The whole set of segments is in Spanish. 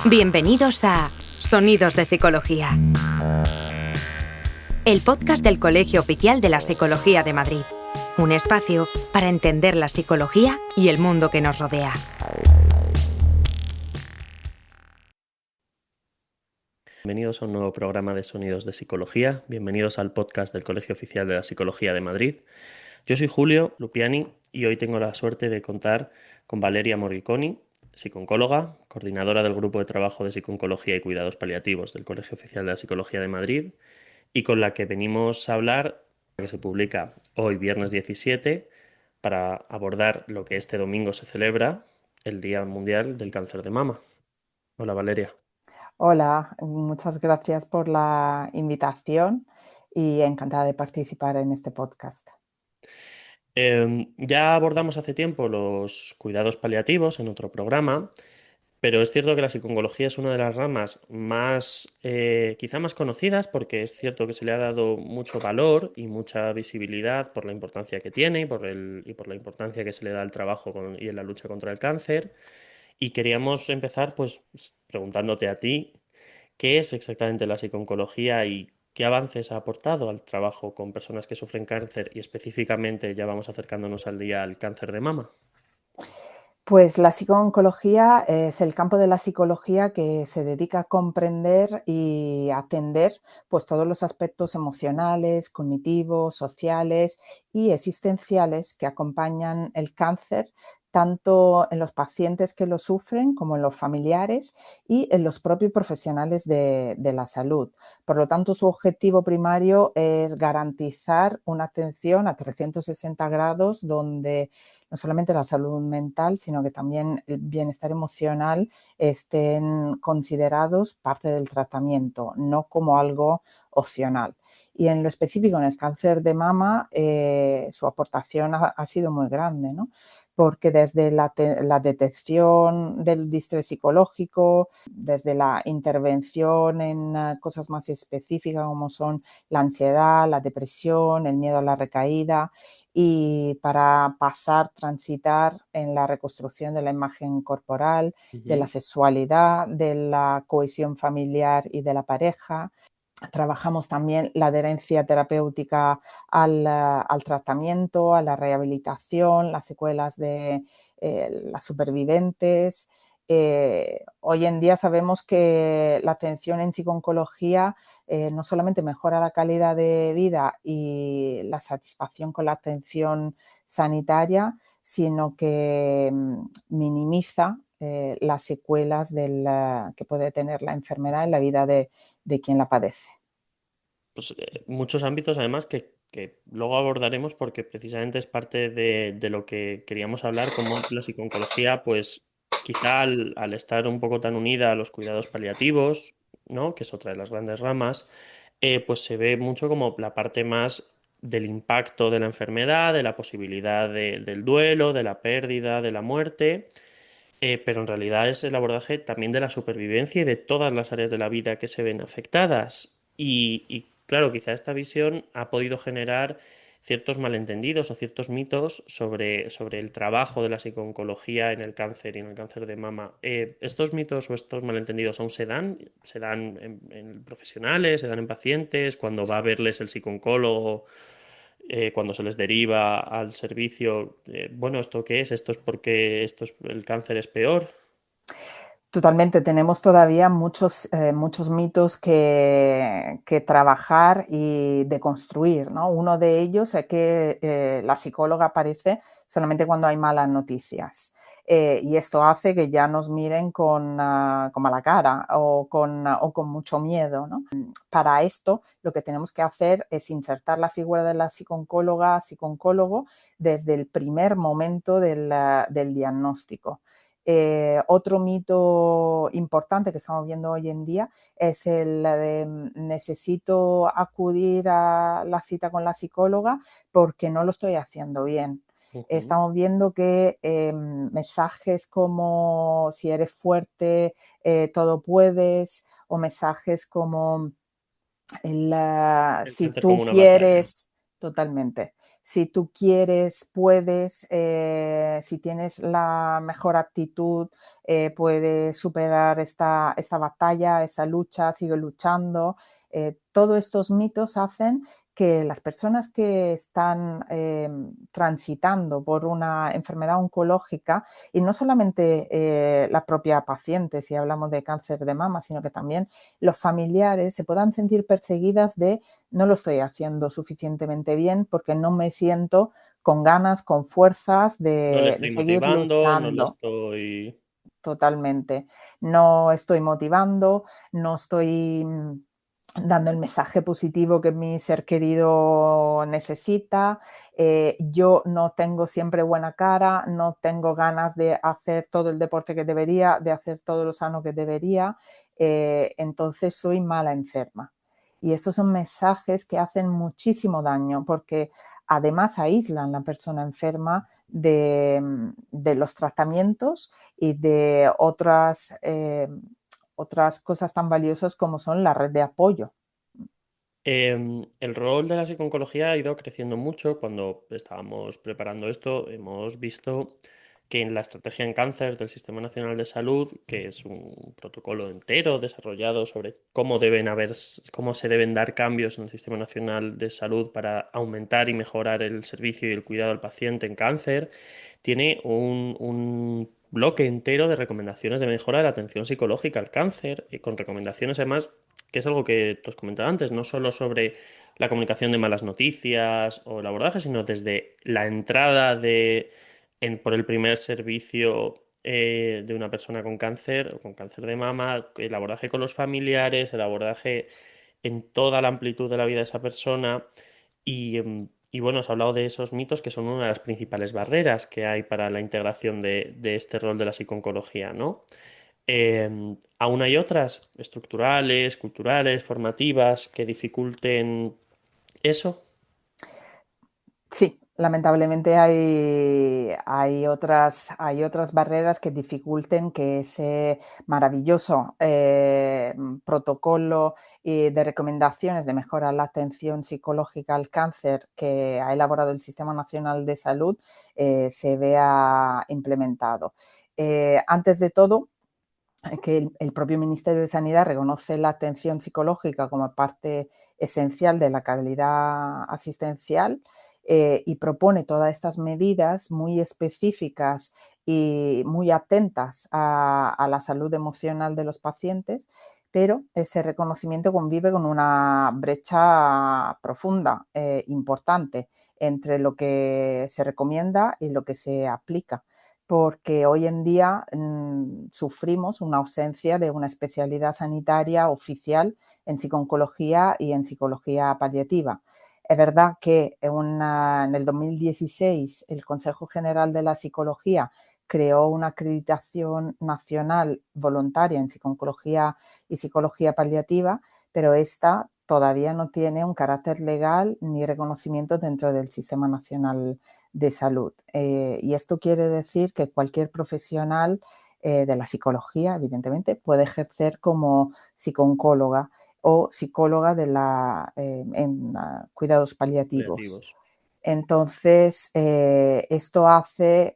Bienvenidos a Sonidos de Psicología, el podcast del Colegio Oficial de la Psicología de Madrid. Un espacio para entender la psicología y el mundo que nos rodea. Bienvenidos a un nuevo programa de Sonidos de Psicología. Bienvenidos al podcast del Colegio Oficial de la Psicología de Madrid. Yo soy Julio Lupiani y hoy tengo la suerte de contar con Valeria Morriconi, psicooncóloga, coordinadora del Grupo de Trabajo de Psicooncología y Cuidados Paliativos del Colegio Oficial de la Psicología de Madrid, y con la que venimos a hablar, que se publica hoy, viernes 17, para abordar lo que este domingo se celebra, el Día Mundial del Cáncer de Mama. Hola, Valeria. Hola, muchas gracias por la invitación y encantada de participar en este podcast. Ya abordamos hace tiempo los cuidados paliativos en otro programa, pero es cierto que la psiconcología es una de las ramas más, quizá más conocidas, porque es cierto que se le ha dado mucho valor y mucha visibilidad por la importancia que tiene y por la importancia que se le da al trabajo y en la lucha contra el cáncer. Y queríamos empezar pues preguntándote a ti, ¿qué es exactamente la psiconcología y qué avances ha aportado al trabajo con personas que sufren cáncer y específicamente ya vamos acercándonos al día al cáncer de mama? Pues la psicooncología es el campo de la psicología que se dedica a comprender y atender pues, todos los aspectos emocionales, cognitivos, sociales y existenciales que acompañan el cáncer, tanto en los pacientes que lo sufren como en los familiares y en los propios profesionales de la salud. Por lo tanto, su objetivo primario es garantizar una atención a 360 grados donde no solamente la salud mental, sino que también el bienestar emocional estén considerados parte del tratamiento, no como algo opcional. Y en lo específico, en el cáncer de mama, su aportación ha sido muy grande, ¿no? Porque desde la detección del distrés psicológico, desde la intervención en cosas más específicas como son la ansiedad, la depresión, el miedo a la recaída, y para transitar en la reconstrucción de la imagen corporal, de la sexualidad, de la cohesión familiar y de la pareja. Trabajamos también la adherencia terapéutica al tratamiento, a la rehabilitación, las secuelas de las supervivientes. Hoy en día sabemos que la atención en psicooncología no solamente mejora la calidad de vida y la satisfacción con la atención sanitaria, sino que minimiza las secuelas que puede tener la enfermedad en la vida de quien la padece. Pues muchos ámbitos además que luego abordaremos porque precisamente es parte de lo que queríamos hablar, como la psiconcología, pues quizá al estar un poco tan unida a los cuidados paliativos, ¿no? Que es otra de las grandes ramas, pues se ve mucho como la parte más del impacto de la enfermedad, de la posibilidad del duelo, de la pérdida, de la muerte. Pero en realidad es el abordaje también de la supervivencia y de todas las áreas de la vida que se ven afectadas. Y claro, quizá esta visión ha podido generar ciertos malentendidos o ciertos mitos sobre el trabajo de la psicooncología en el cáncer y en el cáncer de mama. ¿Estos mitos o estos malentendidos aún se dan? ¿Se dan en profesionales? ¿Se dan en pacientes? ¿Cuando va a verles el psicooncólogo? Cuando se les deriva al servicio, bueno, ¿esto qué es? ¿Esto es porque el cáncer es peor? Totalmente, tenemos todavía muchos mitos que trabajar y deconstruir, ¿no? Uno de ellos es que la psicóloga aparece solamente cuando hay malas noticias. Y esto hace que ya nos miren con mala cara o con mucho miedo, ¿no? Para esto, lo que tenemos que hacer es insertar la figura de la psicooncóloga, psicooncólogo, desde el primer momento del diagnóstico. Otro mito importante que estamos viendo hoy en día es el de necesito acudir a la cita con la psicóloga porque no lo estoy haciendo bien. Estamos viendo que mensajes como si eres fuerte, todo puedes, o mensajes como El si cáncer como tú una batalla. quieres, totalmente. si tú quieres, puedes, si tienes la mejor actitud, puedes superar esta batalla, esa lucha, sigue luchando. Todos estos mitos hacen que las personas que están transitando por una enfermedad oncológica, y no solamente la propia paciente, si hablamos de cáncer de mama, sino que también los familiares se puedan sentir perseguidas de no lo estoy haciendo suficientemente bien porque no me siento con ganas, con fuerzas No le de estoy seguir motivando, no le luchando. estoy... Totalmente. No estoy motivando, no estoy dando el mensaje positivo que mi ser querido necesita, yo no tengo siempre buena cara, no tengo ganas de hacer todo el deporte que debería, de hacer todo lo sano que debería, entonces soy mala enferma. Y estos son mensajes que hacen muchísimo daño porque además aíslan a la persona enferma de los tratamientos y de otras cosas tan valiosas como son la red de apoyo. El rol de la psiconcología ha ido creciendo mucho. Cuando estábamos preparando esto, hemos visto que en la estrategia en cáncer del Sistema Nacional de Salud, que es un protocolo entero desarrollado sobre cómo se deben dar cambios en el Sistema Nacional de Salud para aumentar y mejorar el servicio y el cuidado al paciente en cáncer, tiene un bloque entero de recomendaciones de mejora de la atención psicológica al cáncer, y con recomendaciones además, que es algo que te os comentaba antes, no solo sobre la comunicación de malas noticias o el abordaje, sino desde la entrada por el primer servicio de una persona con cáncer o con cáncer de mama, el abordaje con los familiares, el abordaje en toda la amplitud de la vida de esa persona. Y bueno, os he hablado de esos mitos que son una de las principales barreras que hay para la integración de este rol de la psiconcología, ¿no? Aún hay otras estructurales, culturales, formativas que dificulten eso. Sí, lamentablemente hay otras barreras que dificulten que ese maravilloso protocolo de recomendaciones de mejora la atención psicológica al cáncer que ha elaborado el Sistema Nacional de Salud se vea implementado. Antes de todo, que el propio Ministerio de Sanidad reconoce la atención psicológica como parte esencial de la calidad asistencial y propone todas estas medidas muy específicas y muy atentas a la salud emocional de los pacientes, pero ese reconocimiento convive con una brecha profunda, importante, entre lo que se recomienda y lo que se aplica, porque hoy en día sufrimos una ausencia de una especialidad sanitaria oficial en psiconcología y en psicología paliativa. Es verdad que en el 2016 el Consejo General de la Psicología creó una acreditación nacional voluntaria en psiconcología y psicología paliativa, pero esta todavía no tiene un carácter legal ni reconocimiento dentro del Sistema Nacional de Salud. Y esto quiere decir que cualquier profesional de la psicología, evidentemente, puede ejercer como psicooncóloga o psicóloga en cuidados paliativos. Creativos. Entonces, esto hace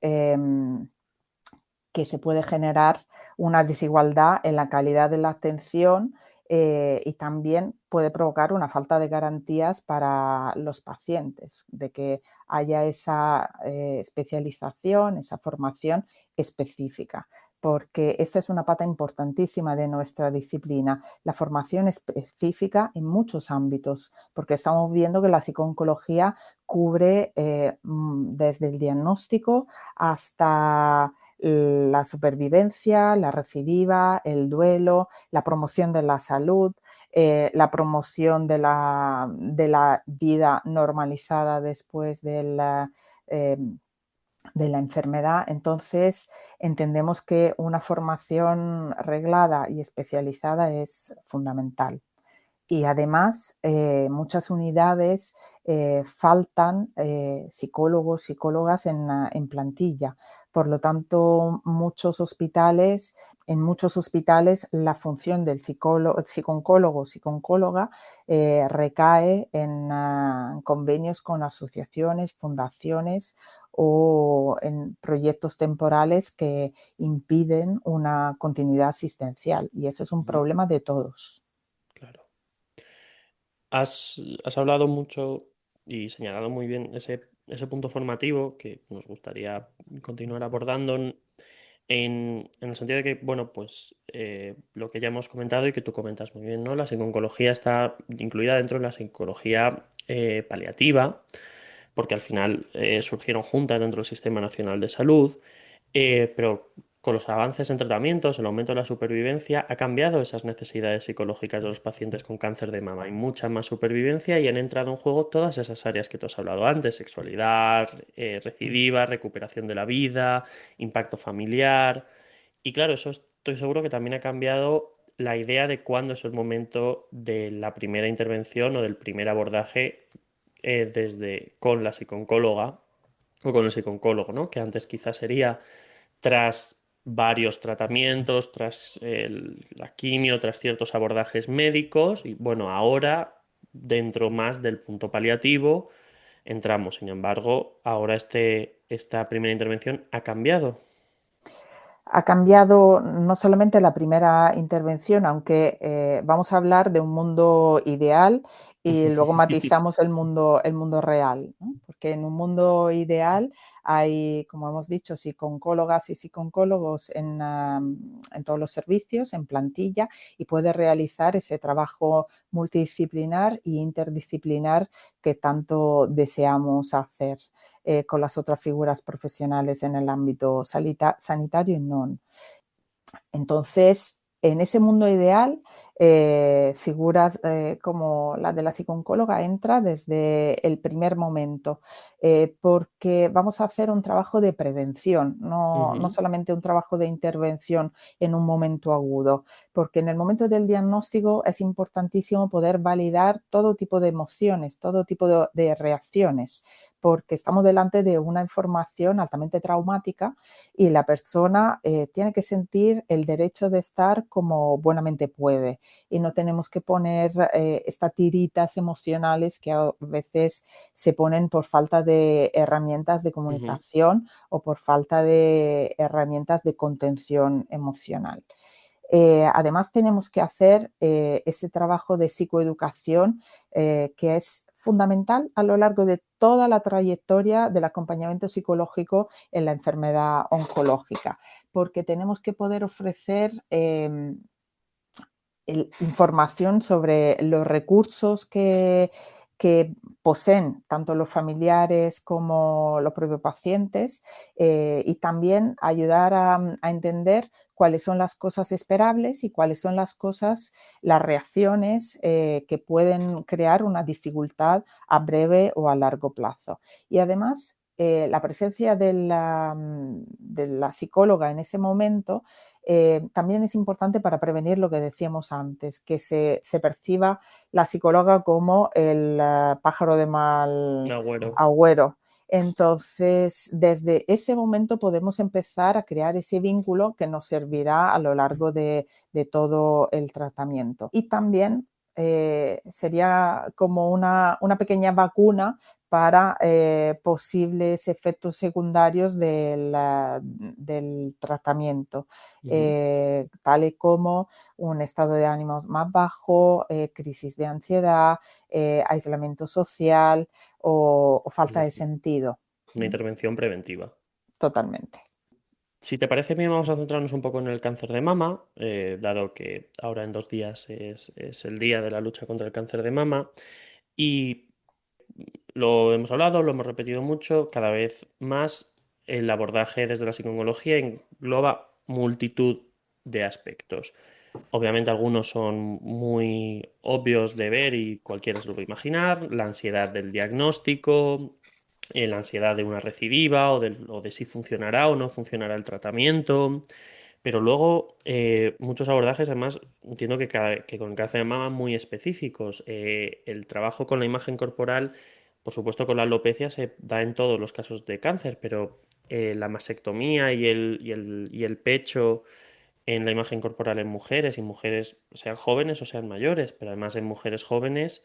que se puede generar una desigualdad en la calidad de la atención y también puede provocar una falta de garantías para los pacientes, de que haya esa especialización, esa formación específica, porque esta es una pata importantísima de nuestra disciplina, la formación específica en muchos ámbitos, porque estamos viendo que la psicooncología cubre desde el diagnóstico hasta la supervivencia, la recidiva, el duelo, la promoción de la salud, la promoción de la vida normalizada después de la enfermedad. Entonces, entendemos que una formación reglada y especializada es fundamental. Y además, muchas unidades faltan psicólogos, psicólogas en plantilla. Por lo tanto, en muchos hospitales la función del psicooncólogo o psicooncóloga recae en convenios con asociaciones, fundaciones o en proyectos temporales que impiden una continuidad asistencial, y eso es un Ujú. problema de todos. Claro. Has hablado mucho y señalado muy bien ese punto formativo que nos gustaría continuar abordando en el sentido de que, bueno, pues lo que ya hemos comentado y que tú comentas muy bien, ¿no? La psiconcología está incluida dentro de la psicología paliativa, porque al final surgieron juntas dentro del Sistema Nacional de Salud. Pero con los avances en tratamientos, el aumento de la supervivencia, ha cambiado esas necesidades psicológicas de los pacientes con cáncer de mama. Hay mucha más supervivencia y han entrado en juego todas esas áreas que tú has hablado antes: sexualidad, recidiva, recuperación de la vida, impacto familiar. Y claro, eso estoy seguro que también ha cambiado la idea de cuándo es el momento de la primera intervención o del primer abordaje desde con la psicooncóloga o con el psicooncólogo, ¿no? Que antes quizás sería tras varios tratamientos, tras la quimio, tras ciertos abordajes médicos, y bueno, ahora dentro más del punto paliativo entramos. Sin embargo, ahora esta primera intervención ha cambiado. Ha cambiado no solamente la primera intervención, aunque vamos a hablar de un mundo ideal y luego matizamos el mundo real, ¿no? Porque en un mundo ideal hay, como hemos dicho, psicooncólogas y psicooncólogos en todos los servicios, en plantilla, y puede realizar ese trabajo multidisciplinar e interdisciplinar que tanto deseamos hacer con las otras figuras profesionales en el ámbito sanitario y no. Entonces, en ese mundo ideal, figuras como la de la psicooncóloga entra desde el primer momento, porque vamos a hacer un trabajo de prevención, no Ujú, solamente un trabajo de intervención en un momento agudo, porque en el momento del diagnóstico es importantísimo poder validar todo tipo de emociones, todo tipo de reacciones, porque estamos delante de una información altamente traumática y la persona tiene que sentir el derecho de estar como buenamente puede, y no tenemos que poner estas tiritas emocionales que a veces se ponen por falta de herramientas de ujú, comunicación o por falta de herramientas de contención emocional. Además, tenemos que hacer ese trabajo de psicoeducación que es fundamental a lo largo de toda la trayectoria del acompañamiento psicológico en la enfermedad oncológica, porque tenemos que poder ofrecer información sobre los recursos que poseen tanto los familiares como los propios pacientes, y también ayudar a entender cuáles son las cosas esperables y cuáles son las reacciones que pueden crear una dificultad a breve o a largo plazo. Y además, la presencia de la psicóloga en ese momento también es importante para prevenir lo que decíamos antes, que se perciba la psicóloga como el pájaro de mal agüero. agüero. Entonces, desde ese momento podemos empezar a crear ese vínculo que nos servirá a lo largo de todo el tratamiento. Y también sería como una pequeña vacuna para posibles efectos secundarios del tratamiento, Ujú, tales como un estado de ánimo más bajo, crisis de ansiedad, aislamiento social o es falta de decir, sentido. una intervención preventiva. Totalmente. Si te parece bien, vamos a centrarnos un poco en el cáncer de mama, dado que ahora en 2 días es el día de la lucha contra el cáncer de mama. Y lo hemos hablado, lo hemos repetido mucho, cada vez más el abordaje desde la psicología engloba multitud de aspectos. Obviamente algunos son muy obvios de ver y cualquiera se lo puede imaginar: la ansiedad del diagnóstico, la ansiedad de una recidiva o de si funcionará o no funcionará el tratamiento. Pero luego muchos abordajes, además, entiendo que con cáncer de mama muy específicos. El trabajo con la imagen corporal por supuesto con la alopecia se da en todos los casos de cáncer, pero la mastectomía y el pecho en la imagen corporal en mujeres, y mujeres sean jóvenes o sean mayores, pero además en mujeres jóvenes,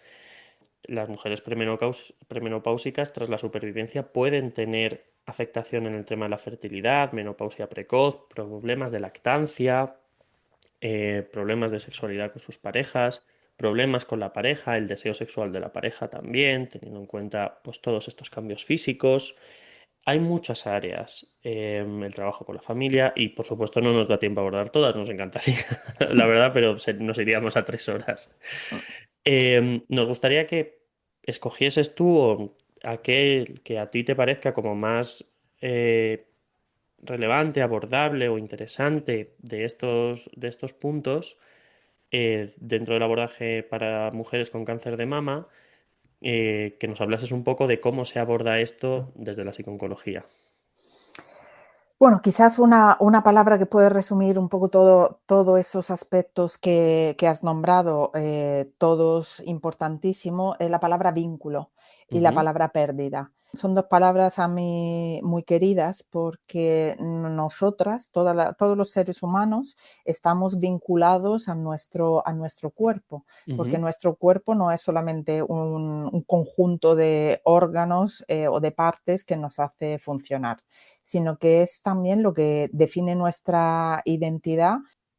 las mujeres premenopáusicas tras la supervivencia pueden tener afectación en el tema de la fertilidad, menopausia precoz, problemas de lactancia, problemas de sexualidad con sus parejas, problemas con la pareja, el deseo sexual de la pareja también, teniendo en cuenta pues todos estos cambios físicos. Hay muchas áreas, el trabajo con la familia y por supuesto no nos da tiempo a abordar todas, nos encantaría, la verdad, pero nos iríamos a 3 horas. Nos gustaría que escogieses tú aquel que a ti te parezca como más relevante, abordable o interesante de estos puntos dentro del abordaje para mujeres con cáncer de mama, que nos hablases un poco de cómo se aborda esto desde la psiconcología. Bueno, quizás una palabra que puede resumir un poco todos esos aspectos que has nombrado, todos importantísimos, es la palabra vínculo y la Ujú, palabra pérdida. Son dos palabras a mí muy queridas porque nosotras, todos los seres humanos, estamos vinculados a nuestro cuerpo, porque ujú, nuestro cuerpo no es solamente un conjunto de órganos o de partes que nos hace funcionar, sino que es también lo que define nuestra identidad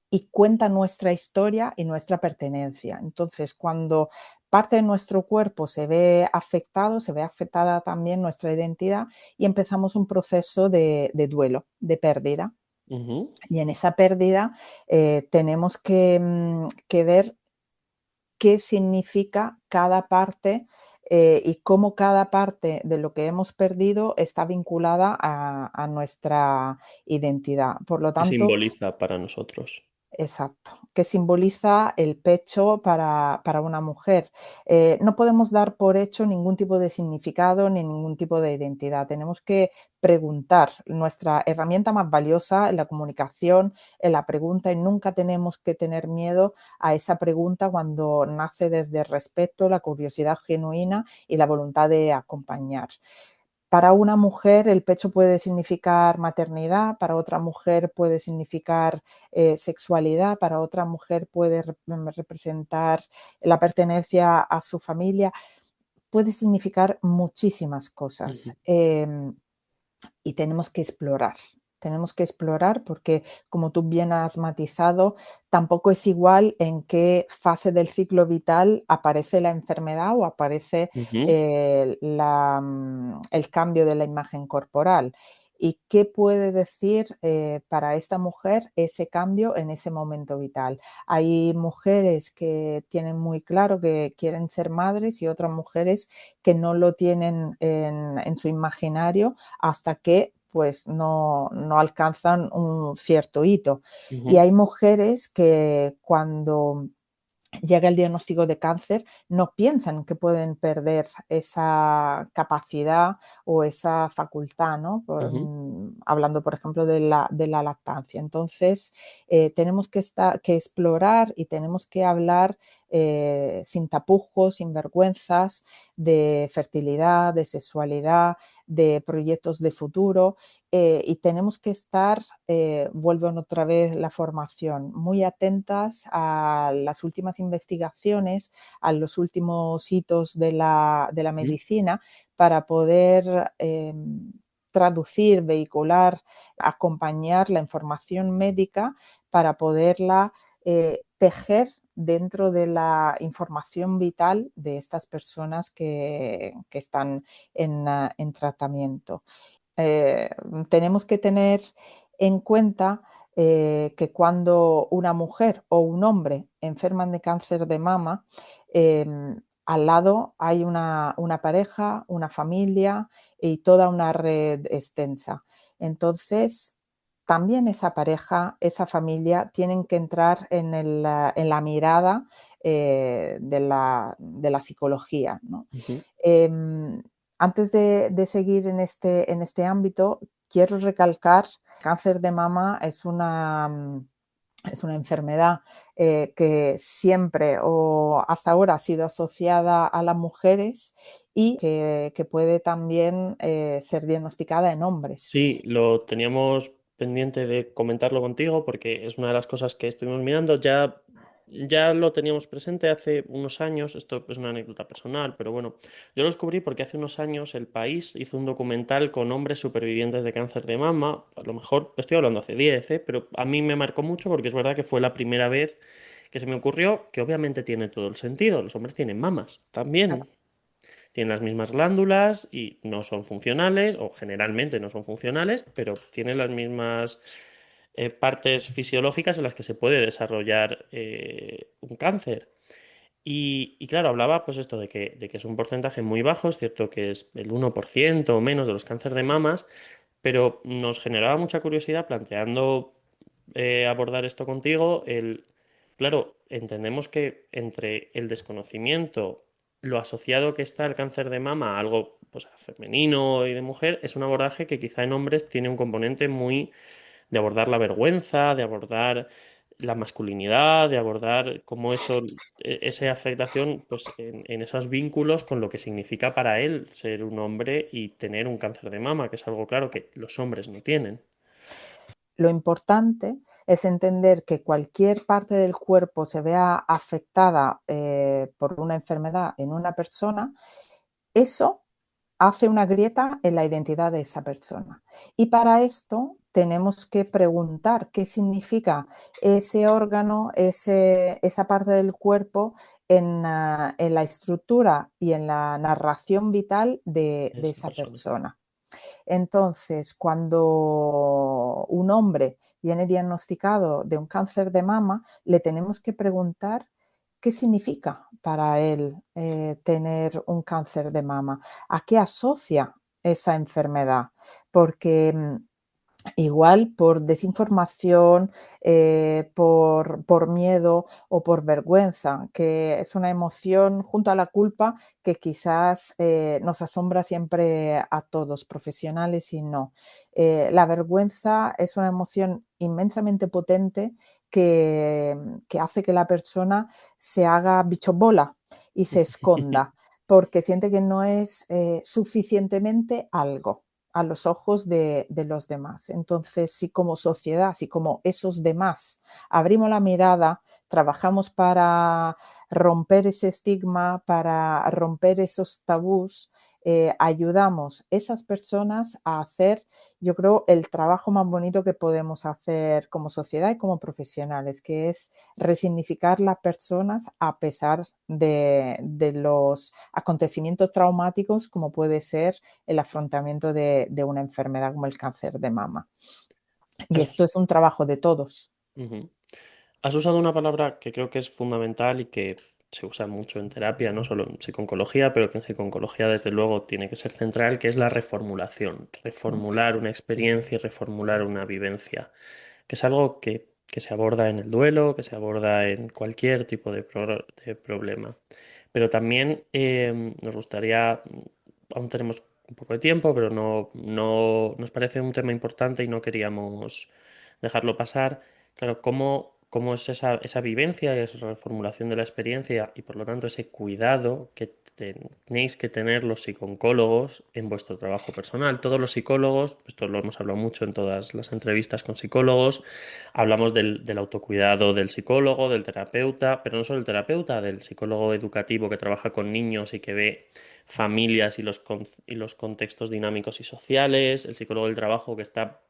y cuenta nuestra historia y nuestra pertenencia. Entonces, cuando parte de nuestro cuerpo se ve afectado, se ve afectada también nuestra identidad y empezamos un proceso de duelo, de pérdida. ujú. Y en esa pérdida tenemos que ver qué significa cada parte y cómo cada parte de lo que hemos perdido está vinculada a nuestra identidad. Por lo ¿Qué tanto, simboliza para nosotros? exacto, que simboliza el pecho para una mujer. No podemos dar por hecho ningún tipo de significado ni ningún tipo de identidad. Tenemos que preguntar. Nuestra herramienta más valiosa en la comunicación, en la pregunta, y nunca tenemos que tener miedo a esa pregunta cuando nace desde el respeto, la curiosidad genuina y la voluntad de acompañar. Para una mujer el pecho puede significar maternidad, para otra mujer puede significar sexualidad, para otra mujer puede representar la pertenencia a su familia, puede significar muchísimas cosas. Ujú, Y tenemos que explorar porque, como tú bien has matizado, tampoco es igual en qué fase del ciclo vital aparece la enfermedad o aparece ujú, el cambio de la imagen corporal. ¿Y qué puede decir para esta mujer ese cambio en ese momento vital? Hay mujeres que tienen muy claro que quieren ser madres y otras mujeres que no lo tienen en su imaginario hasta que pues no alcanzan un cierto hito. Y ujú, hay mujeres que cuando llega el diagnóstico de cáncer, no piensan que pueden perder esa capacidad o esa facultad, ¿no? ujú, Hablando, por ejemplo, de la lactancia. Entonces, tenemos que explorar y tenemos que hablar sin tapujos, sin vergüenzas, de fertilidad, de sexualidad, de proyectos de futuro, y tenemos que estar, vuelvo otra vez la formación, muy atentas a las últimas investigaciones, a los últimos hitos de la ujú, medicina para poder traducir, vehicular, acompañar la información médica para poderla tejer dentro de la información vital de estas personas que están en tratamiento. Eh, Tenemos que tener en cuenta que cuando una mujer o un hombre enferman de cáncer de mama, al lado hay una pareja, una familia y toda una red extensa. Entonces, también esa pareja, esa familia, tienen que entrar en la mirada de la psicología, ¿no? ujú, Em, Antes de seguir en este ámbito, quiero recalcar, cáncer de mama es una enfermedad que siempre o hasta ahora ha sido asociada a las mujeres y que puede también ser diagnosticada en hombres. Sí, lo teníamos pendiente de comentarlo contigo porque es una de las cosas que estuvimos mirando. Ya lo teníamos presente hace unos años. Esto es una anécdota personal, pero bueno, yo lo descubrí porque hace unos años El País hizo un documental con hombres supervivientes de cáncer de mama. A lo mejor estoy hablando hace 10, pero a mí me marcó mucho porque es verdad que fue la primera vez que se me ocurrió que obviamente tiene todo el sentido. Los hombres tienen mamas Claro. también. Tienen las mismas glándulas y no son funcionales, o generalmente no son funcionales, pero tienen las mismas partes fisiológicas en las que se puede desarrollar un cáncer. Y claro, hablaba pues esto de que es un porcentaje muy bajo, es cierto que es el 1% o menos de los cánceres de mamas, pero nos generaba mucha curiosidad planteando abordar esto contigo. Claro, entendemos que entre el desconocimiento, lo asociado que está el cáncer de mama a algo pues, femenino y de mujer, es un abordaje que quizá en hombres tiene un componente muy de abordar la vergüenza, de abordar la masculinidad, de abordar cómo eso, esa afectación pues, en esos vínculos con lo que significa para él ser un hombre y tener un cáncer de mama, que es algo claro que los hombres no tienen. Lo importante es entender que cualquier parte del cuerpo se vea afectada por una enfermedad en una persona, eso hace una grieta en la identidad de esa persona. Y para esto tenemos que preguntar qué significa ese órgano, esa parte del cuerpo en la estructura y en la narración vital de Esa esa persona. persona. Entonces, cuando un hombre viene diagnosticado de un cáncer de mama, le tenemos que preguntar qué significa para él tener un cáncer de mama, a qué asocia esa enfermedad, porque igual por desinformación, por miedo o por vergüenza, que es una emoción junto a la culpa que quizás nos asombra siempre a todos, profesionales y no. La vergüenza es una emoción inmensamente potente que hace que la persona se haga bicho bola y se esconda, porque siente que no es suficientemente algo a los ojos de los demás. Entonces, si como sociedad, si como esos demás abrimos la mirada, trabajamos para romper ese estigma, para romper esos tabús, ayudamos a esas personas a hacer, yo creo, el trabajo más bonito que podemos hacer como sociedad y como profesionales, que es resignificar las personas a pesar de los acontecimientos traumáticos como puede ser el afrontamiento de una enfermedad como el cáncer de mama. Y Has, esto es un trabajo de todos. ujú. Has usado una palabra que creo que es fundamental y que se usa mucho en terapia, no solo en psiconcología, pero que en psiconcología desde luego tiene que ser central, que es la reformulación. Reformular una experiencia y reformular una vivencia, que es algo que se aborda en el duelo, que se aborda en cualquier tipo de problema. Pero también nos gustaría, aún tenemos un poco de tiempo, pero no nos parece un tema importante y no queríamos dejarlo pasar. Claro, cómo es esa vivencia, esa reformulación de la experiencia y por lo tanto ese cuidado que tenéis que tener los psicólogos en vuestro trabajo personal. Todos los psicólogos, esto lo hemos hablado mucho en todas las entrevistas con psicólogos, hablamos del autocuidado del psicólogo, del terapeuta, pero no solo el terapeuta, del psicólogo educativo que trabaja con niños y que ve familias y los contextos dinámicos y sociales, el psicólogo del trabajo que está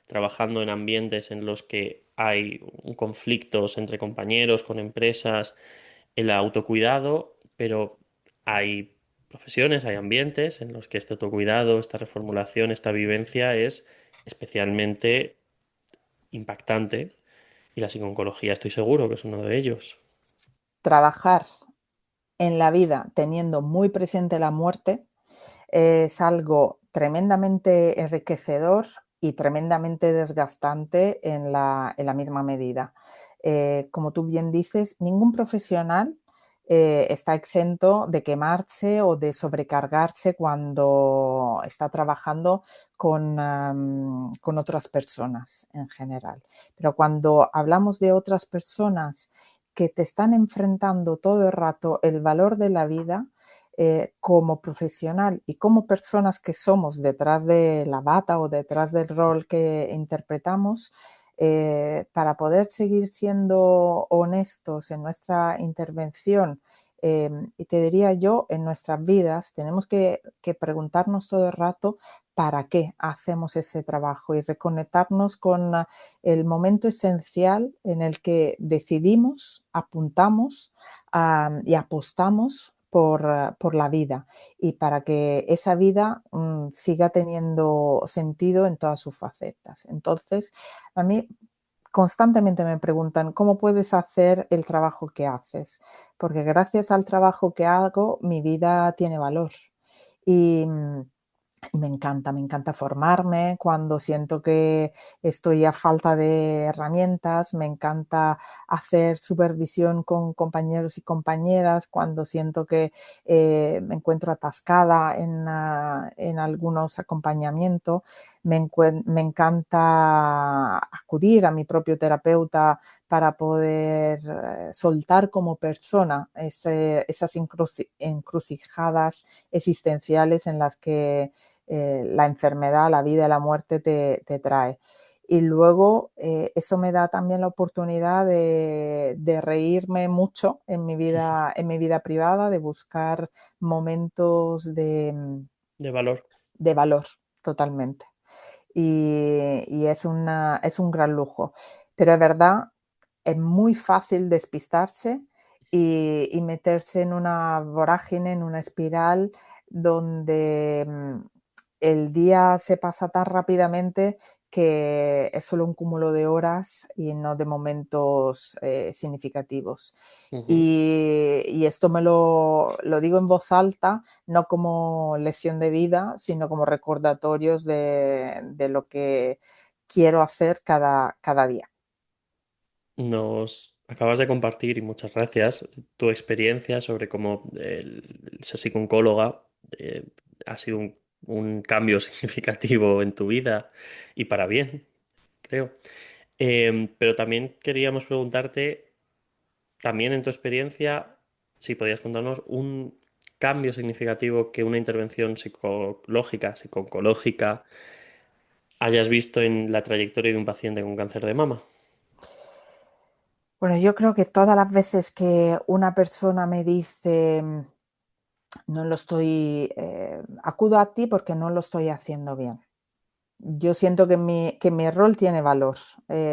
trabajando en ambientes en los que hay conflictos entre compañeros, con empresas, el autocuidado, pero hay profesiones, hay ambientes en los que este autocuidado, esta reformulación, esta vivencia es especialmente impactante y la psiconcología estoy seguro que es uno de ellos. Trabajar en la vida teniendo muy presente la muerte es algo tremendamente enriquecedor y tremendamente desgastante en la misma medida. Como tú bien dices, ningún profesional está exento de quemarse o de sobrecargarse cuando está trabajando con otras personas en general. Pero cuando hablamos de otras personas que te están enfrentando todo el rato el valor de la vida, como profesional y como personas que somos detrás de la bata o detrás del rol que interpretamos, para poder seguir siendo honestos en nuestra intervención, y te diría yo, en nuestras vidas, tenemos que preguntarnos todo el rato para qué hacemos ese trabajo y reconectarnos con el momento esencial en el que decidimos, apuntamos y apostamos por la vida y para que esa vida siga teniendo sentido en todas sus facetas. Entonces, a mí constantemente me preguntan, ¿cómo puedes hacer el trabajo que haces? Porque gracias al trabajo que hago, mi vida tiene valor. Y, y me encanta formarme cuando siento que estoy a falta de herramientas, me encanta hacer supervisión con compañeros y compañeras cuando siento que me encuentro atascada en algunos acompañamientos, me encanta acudir a mi propio terapeuta para poder soltar como persona esas encrucijadas existenciales en las que la enfermedad, la vida y la muerte te trae. Y luego eso me da también la oportunidad de reírme mucho en mi vida privada, de buscar momentos De valor. de valor totalmente. Y es un gran lujo. Pero es verdad, es muy fácil despistarse y meterse en una vorágine, en una espiral donde el día se pasa tan rápidamente que es solo un cúmulo de horas y no de momentos significativos. Ujú. Y esto lo digo en voz alta, no como lección de vida, sino como recordatorios de lo que quiero hacer cada día. Nos acabas de compartir, y muchas gracias, tu experiencia sobre cómo el ser psicóloga ha sido un cambio significativo en tu vida y para bien, creo. Pero también queríamos preguntarte, también en tu experiencia, si podías contarnos un cambio significativo que una intervención psicológica, psico-oncológica, hayas visto en la trayectoria de un paciente con cáncer de mama. Bueno, yo creo que todas las veces que una persona me dice, no lo estoy, acudo a ti porque no lo estoy haciendo bien. Yo siento que mi rol tiene valor,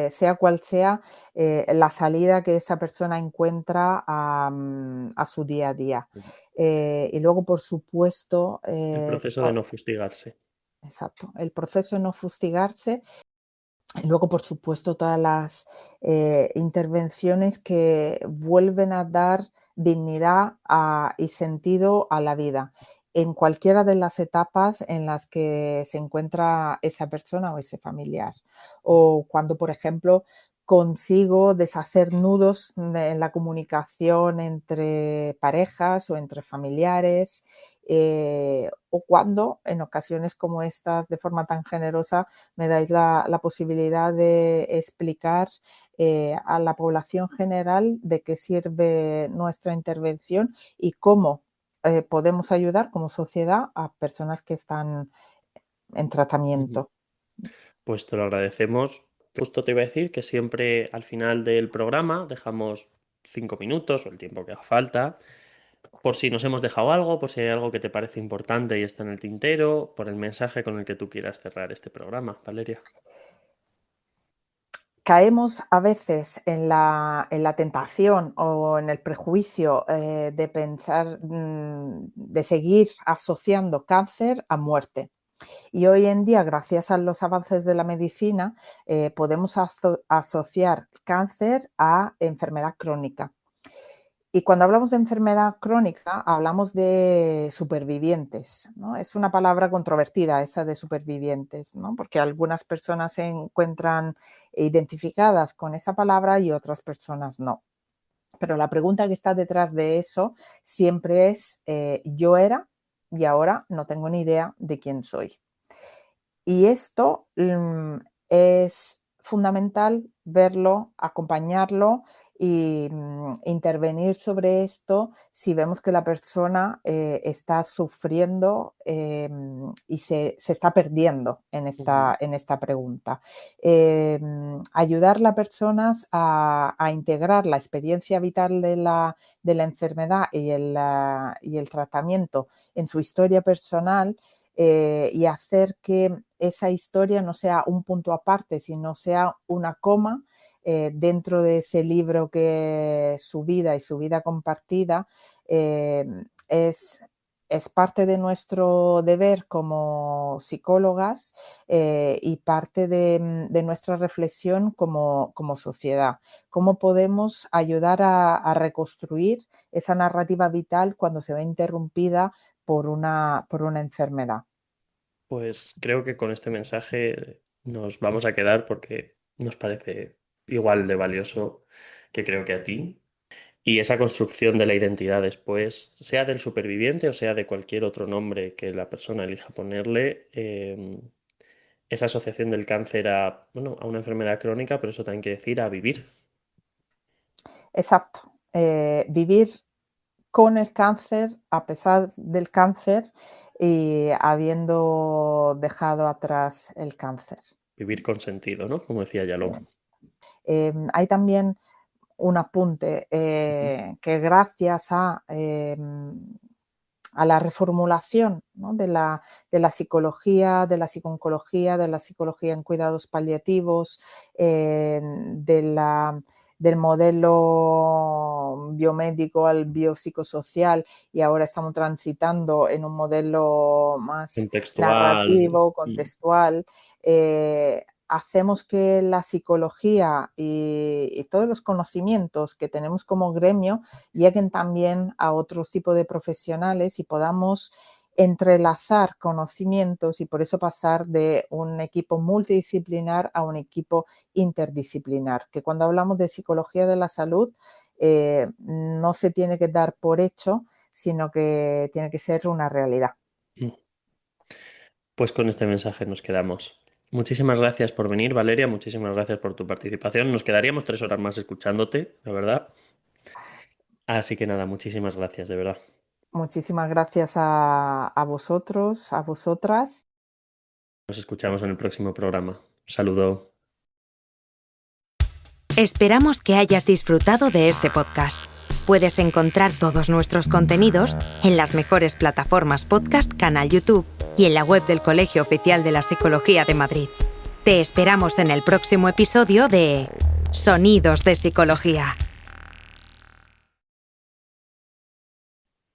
sea cual sea la salida que esa persona encuentra a su día a día. Y luego, por supuesto, El proceso de no fustigarse. exacto, el proceso de no fustigarse. Y luego, por supuesto, todas las intervenciones que vuelven a dar dignidad y sentido a la vida, en cualquiera de las etapas en las que se encuentra esa persona o ese familiar. O cuando, por ejemplo, consigo deshacer nudos en la comunicación entre parejas o entre familiares, o cuando, en ocasiones como estas, de forma tan generosa, me dais la posibilidad de explicar a la población general de qué sirve nuestra intervención y cómo podemos ayudar como sociedad a personas que están en Ujú. tratamiento. Pues te lo agradecemos. Justo te iba a decir que siempre al final del programa dejamos 5 minutos o el tiempo que haga falta, por si nos hemos dejado algo, por si hay algo que te parece importante y está en el tintero, por el mensaje con el que tú quieras cerrar este programa, Valeria. Caemos a veces en la tentación o en el prejuicio de pensar, de seguir asociando cáncer a muerte. Y hoy en día, gracias a los avances de la medicina, podemos asociar cáncer a enfermedad crónica. Y cuando hablamos de enfermedad crónica, hablamos de supervivientes, ¿no? Es una palabra controvertida esa de supervivientes, ¿no? Porque algunas personas se encuentran identificadas con esa palabra y otras personas no. Pero la pregunta que está detrás de eso siempre es, yo era y ahora no tengo ni idea de quién soy. Y esto es fundamental verlo, acompañarlo y intervenir sobre esto si vemos que la persona está sufriendo y se está perdiendo en Ujú. esta pregunta. Ayudar a las personas a integrar la experiencia vital de la enfermedad y el tratamiento en su historia personal, y hacer que esa historia no sea un punto aparte, sino sea una coma dentro de ese libro que es su vida y su vida compartida. eh, es, es parte de nuestro deber como psicólogas, y parte de nuestra reflexión como sociedad. ¿Cómo podemos ayudar a reconstruir esa narrativa vital cuando se ve interrumpida por una enfermedad? Pues creo que con este mensaje nos vamos a quedar porque nos parece igual de valioso que creo que a ti. Y esa construcción de la identidad después, sea del superviviente o sea de cualquier otro nombre que la persona elija ponerle, esa asociación del cáncer a, bueno, a una enfermedad crónica, pero eso también quiere decir a vivir. Exacto. Vivir con el cáncer, a pesar del cáncer y habiendo dejado atrás el cáncer. Vivir con sentido, ¿no? Como decía Sí. Yalom. Hay también un apunte, Ujú. que gracias a la reformulación, ¿no? de la psicología, de la psiconcología, de la psicología en cuidados paliativos, de del modelo biomédico al biopsicosocial, y ahora estamos transitando en un modelo más Contextual. narrativo, Mm. contextual. Hacemos que la psicología y todos los conocimientos que tenemos como gremio lleguen también a otros tipos de profesionales y podamos entrelazar conocimientos, y por eso pasar de un equipo multidisciplinar a un equipo interdisciplinar, que cuando hablamos de psicología de la salud, no se tiene que dar por hecho, sino que tiene que ser una realidad. Mm. Pues con este mensaje nos quedamos. Muchísimas gracias por venir, Valeria. Muchísimas gracias por tu participación. Nos quedaríamos 3 horas más escuchándote, la verdad. Así que nada, muchísimas gracias, de verdad. Muchísimas gracias a vosotros, a vosotras. Nos escuchamos en el próximo programa. Saludo. Esperamos que hayas disfrutado de este podcast. Puedes encontrar todos nuestros contenidos en las mejores plataformas podcast, canal YouTube y en la web del Colegio Oficial de la Psicología de Madrid. Te esperamos en el próximo episodio de Sonidos de Psicología.